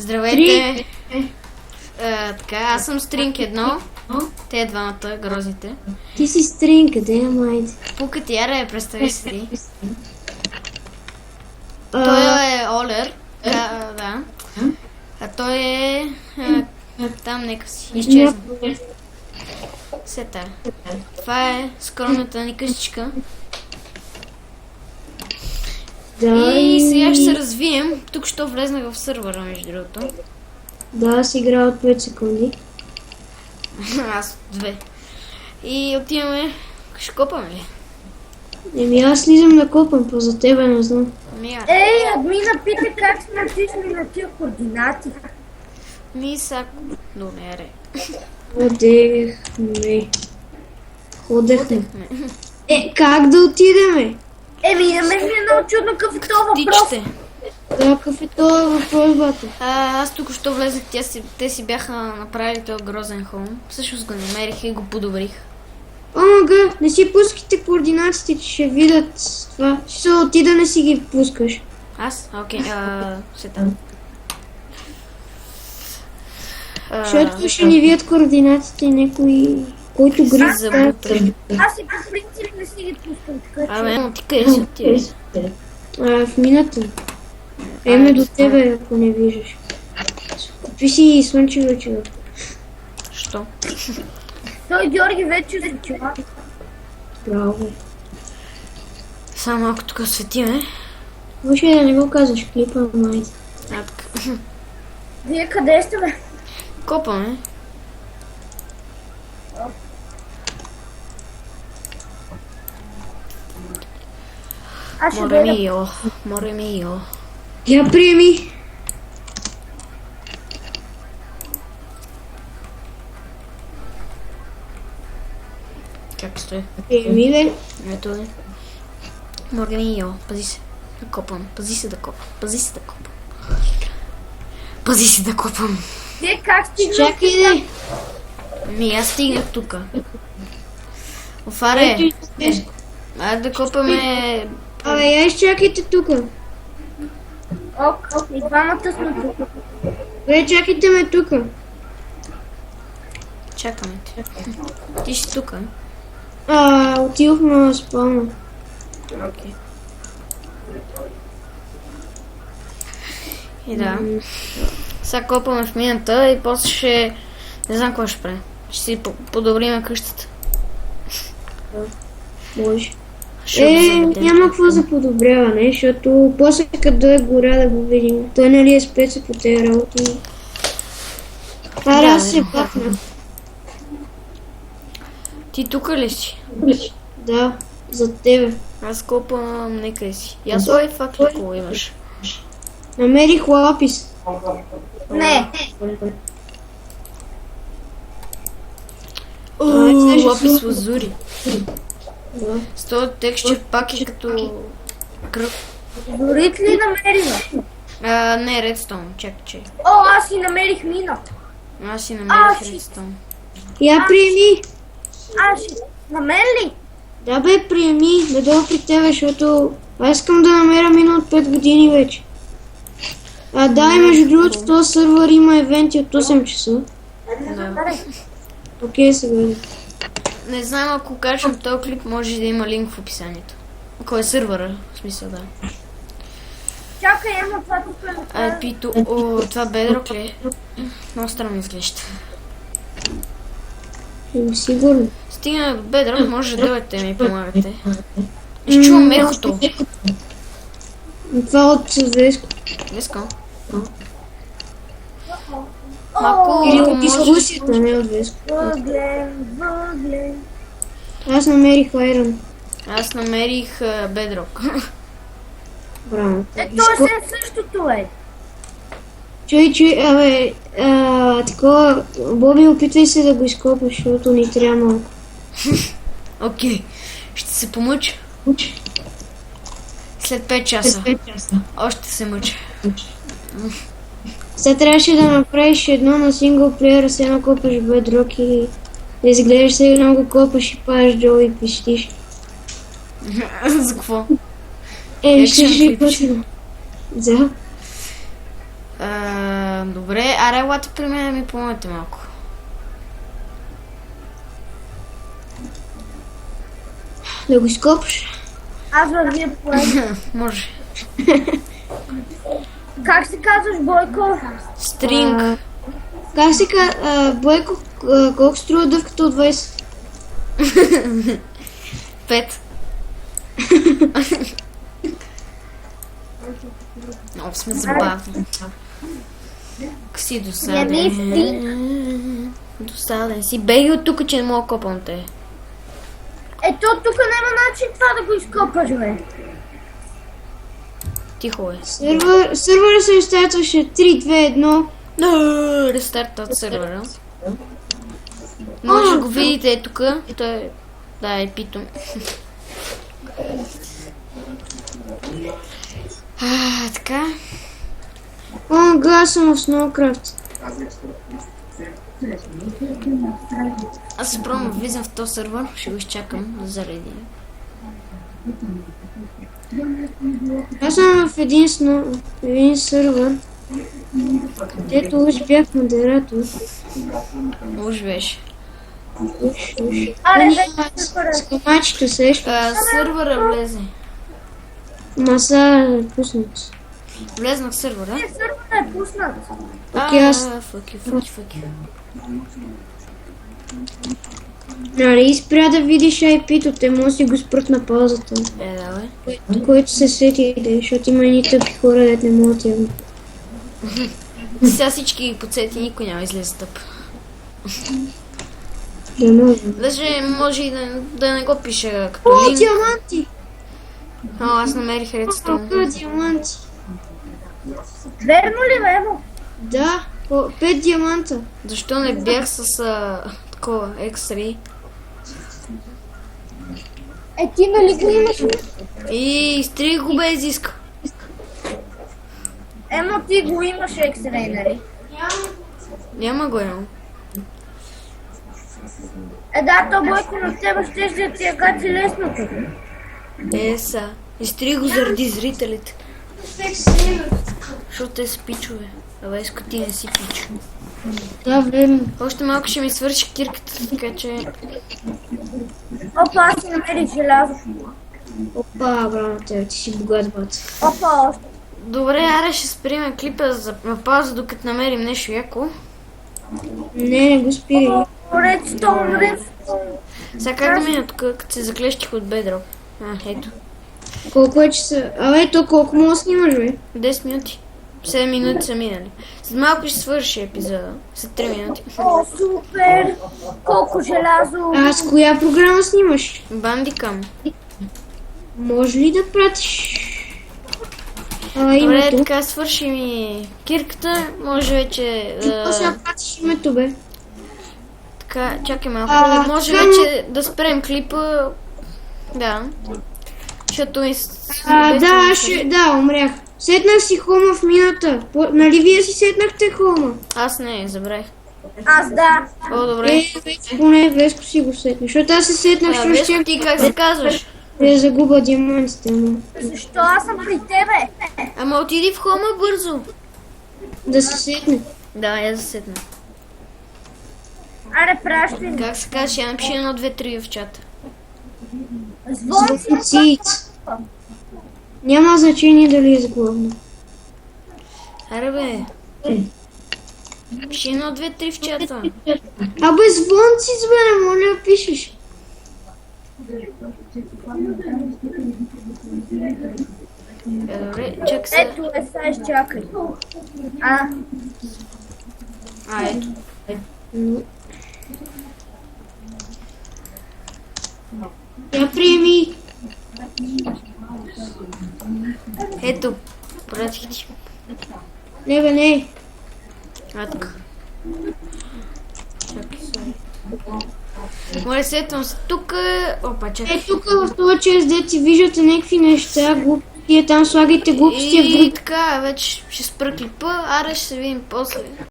Здравейте! Така, аз съм Стринг 1. Те двамата, грозите. Ти си Стринг, къде е майде? Пукът Яра представи си ти. Той е Олер. Да. А той е... там нека си изчезна. Сета. Това е скромната ни къщичка. Да, и сега ще се развием. Тук ще влезнах в сървъра, между другото. Да, аз играя от 5 секунди. Аз от 2. И отиваме... Ще копаме ли? Еми аз слизам да копам, по за тебе не знам. Ей, админа пита как сме натисни на тия координати. Мисако... Донере. Ходехме. Как да отидеме? Еми, на мен ми е много чудно какъв е това въпрос. Птичите. Да, какъв е това въпрос, бата? Аз тук що влезах, те си бяха направили този грозен холм. Всъщност го намерих и го подобрих. Омага, не си пускайте координатите, че ще видят това. Ще се отида не си ги пускаш. Аз? Окей, сетам. Защото ще ни видят координатите някой, който гриз Забутре. Аз и по принцип не си ги пускам, така че... Абе, но ти къде си отиваш? В мината. Еме до тебе, ако не виждаш. Купи си слънчева чува. Що? Той Георги вече се чува. Браво. Само малко тук светиме. Може да не го казваш в клипа, май. Вие къде сте, бе? Копаме. Аз ще Море дойда. мио, море мио. Я приеми. Как стои? Приеми, бе. Ето е. Море мио, пази се. Да копам, пази се да копам, пази се да копам. Пази се да копам. Вие как стигнахте? Чакай, де. Аз стигнах тука. Офаре, айде да копаме... Абе, я изчакайте тука. Ок, и двамата сме тук. Бе, чакайте ме тука. Чакаме те. Ти си тука. Отидохме на спална. Окей. И да. Сега копаме в мината и после ще... Не знам какво ще правим. Ще си подобриме къщата. Може. Ще го заведем. Няма какво за подобряване, защото после като е гора да го видим. Той нали е спеца по тези работи. Аз се пахна. Ти тука ли си? Да, за тебе. Аз копам некъде си. Аз ой, факт ли какво имаш? Намерих лапис. Не, Лапис лазури. Да. С този текстчер пак е като... кръв. дорит ли намерила? Не, редстоун, чакай. О, аз си намерих мина. Аз си намерих shit. редстоун. Я приеми. Аз ще... Намери ли? Да бе, приеми. Да дойда при тебе, защото аз искам да намеря мина от 5 години вече. Да, и между другото, в този сървър има евенти от 8 часа. Да. Окей, сега. Не знам, ако качвам този клип, може да има линк в описанието. Кой е сървъра? В смисъл, да. Чакай, ема това тук е... Пито, това бедрок ли е? Много странно изглежда. Сигурно. Стигна до бедрок, може да дойдете и ми помагате. Изчувам ехото. Това от Звездко. Днеска. Малко, Или ако от може... дискусията, не от Звездко. Въглен. Аз намерих Айрон. Аз намерих бедрок. Браво. То е същото, е. Чуй, абе, такова, Боби, опитвай се да го изкопаш, защото ни трябва малко. Окей. Ще се помъча. След 5 часа. Още се мъча. Сега трябваше да направиш едно на синглплеера, се едно копаш бедрок и да изглеждаш се едно го копаш и падаш долу и пищиш. За какво? Ще Action е clip. готино. За. А, Добре, аре, елате при мен ми помогнете малко. Да го изкопаш. Аз вървя по Може. Как се казваш, Бойко? Стринг. Как се казва, Бойко, колко струва дъвката от 20? 5. Много сме забавни. Си досаден. Досаден си. Беги от тук, че не мога да копам те. Ето тук няма начин това да го изкопаш, бе. Тихо е. Сървъра се рестартваше 3, 2, 1. Рестарт от сервера. Може да го видите е тук. Той да е питом. Така. О, гледа съм в Snowcraft. Аз се пробвам влизам в този сервер. Ще го изчакам да зареди. Аз съм в един сървър, където уж бях модератор. Може беше. Аре, С вече камачето сеща. Сервера влезе. Маса е пуснат. Влезнах в сервера. сървърът е пуснат. Окей, аз- Фъки. Нали спря да видиш IP-то, те може да си го спрат на паузата. Да, бе. Който се сети, защото има едни тъпи хора, дет не могат явно. Сега всички ги подсети, никой няма излезе тъп. Да може. Даже може и да не го пиша като О, линк. диаманти! Аз намерих редстон. О, диаманти! Верно ли, Мемо? Да, 5 диаманта. Защо не бях с такова X3? Ти нали го имаш? И изтрих го без изиска. Емо, ти го имаш X-Ray, нали? Няма го имам. Да, то Бойко на тебе ще да ти е гати лесното. Са. Изтрих го заради зрителите. Защото те са пичове. Абе, иска ти не си пич. Да, верно. Още малко ще ми свърши кирката, така че... Опа, аз си намерих желязо. Опа, браво на тебе, ти си богат, бат. Опа, още. Добре, аре ще сприме клипа на пауза, докато намерим нещо яко. Не го спирай. Редстоун. Сега как да мина тук, като се заклещих от бедро? Ето. Колко е часа? Абе, то колко мога да снимаш, бе? 10 минути. 7 минути са минали. След малко ще свърши епизода. След 3 минути. О, супер! Колко желязо! А с коя програма снимаш? Бандикам. Може ли да пратиш? Добре, Името. така свърши ми кирката. Може вече Какво сега пратиш името, бе? така, чакай малко. Може само- вече да спрем клипа. Да. Защото ми... Да, умрях. Сетнах си хома в мината. Нали вие си сетнахте хома? Аз не, забравих. Аз да. О, добре. Вече поне Веско си го сетна. Защото аз се сетнах, защото Веско, ще ти как се казваш? да загубя диамантите му. Защо аз съм при тебе? Ама отиди в хома бързо. Да се сетне. Да, я заседна. Аре, пращай. Как се казваш? Я напиши 1, 2, 3 в чата. Звонци. Звънциц. Няма значение дали е заглавно. Аре бе. Пиши 1, 2, 3 в чата. Абе, звънциц, бе, не моля да пишеш. Добре, чак се. Ето е, сега изчакай. Ето. Я приеми. Ето. Пратих ти. Не, бе, не. Така. Чакай се. Моля, сетвам се тук. Опа, чакай. Е, тук в това чест, де ти виждате някакви неща, глупости, там слагайте глупости в И група. така, вече ще спра клипа. Аре, ще се видим после.